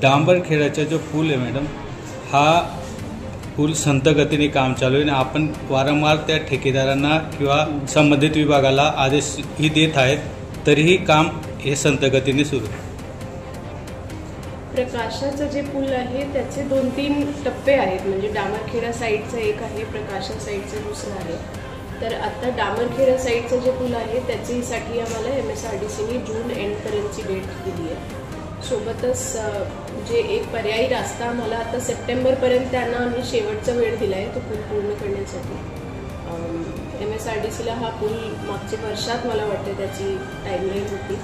डांबरखेड्याचा जो पूल आहे मॅडम, हा पूल संथ गतीने काम चालू आहे आणि आपण वारंवार त्या ठेकेदारांना किंवा संबंधित विभागाला आदेशही देत आहेत, तरीही काम हे संथ गतीने सुरू आहे. प्रकाशाचं जे पूल आहे त्याचे 2-3 टप्पे आहेत. म्हणजे डांबरखेडा साईडचं एक आहे, प्रकाशा साईडचं दुसरं आहे. तर आता डांबरखेडा साईडचं जे पूल आहे त्याच्यासाठी आम्हाला MSRDCने जून एंडपर्यंतची डेट दिली आहे. सोबतच जे एक पर्यायी रस्ता आम्हाला आता सप्टेंबरपर्यंत त्यांना आम्ही शेवटचा वेळ दिला आहे तो पूल पूर्ण करण्यासाठी. MSRDCला हा पूल मागच्या वर्षात मला वाटते त्याची टाईमलाईन होती,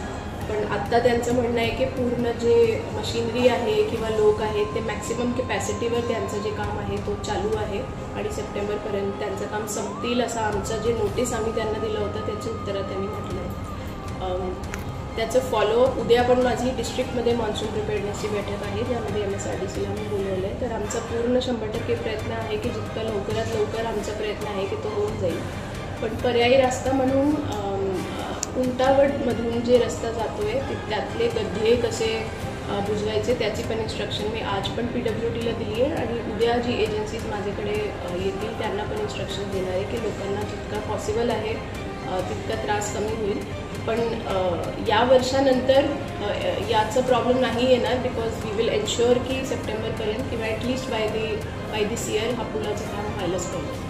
पण आत्ता त्यांचं म्हणणं आहे की पूर्ण जे मशिनरी आहे किंवा लोक आहेत ते मॅक्सिमम कॅपॅसिटीवर त्यांचं जे काम आहे तो चालू आहे आणि सप्टेंबरपर्यंत त्यांचं काम संपतील असं आमचं जे नोटीस आम्ही त्यांना दिलं होतं त्याच्या उत्तरात त्यांनी म्हटलं आहे. त्याचं फॉलोअप उद्या पण माझी डिस्ट्रिक्टमध्ये मॉन्सून प्रिपेअरनेसची बैठक आहे ज्यामध्ये MSRDCला मी बोलवलं आहे. तर आमचा पूर्ण 100% प्रयत्न आहे की जितका लवकरात लवकर आमचा प्रयत्न आहे की तो होऊन जाईल. पण पर्यायी रस्ता म्हणून उंटावडमधून जे रस्ता जातो आहे त्यातले गड्डे कसे बुजवायचे त्याची पण इन्स्ट्रक्शन मी आज पण PWDला दिली आहे आणि उद्या जी एजन्सीज माझ्याकडे येतील त्यांना पण इन्स्ट्रक्शन देणार आहे की लोकांना जितका पॉसिबल आहे तितका त्रास कमी होईल. पण या वर्षानंतर याचा प्रॉब्लेम नाही येणार बिकॉज वी विल एन्श्युअर की सप्टेंबरपर्यंत किंवा ॲटलिस्ट बाय दिस इयर हा पुलाचं काम व्हायलाच पाहिजे.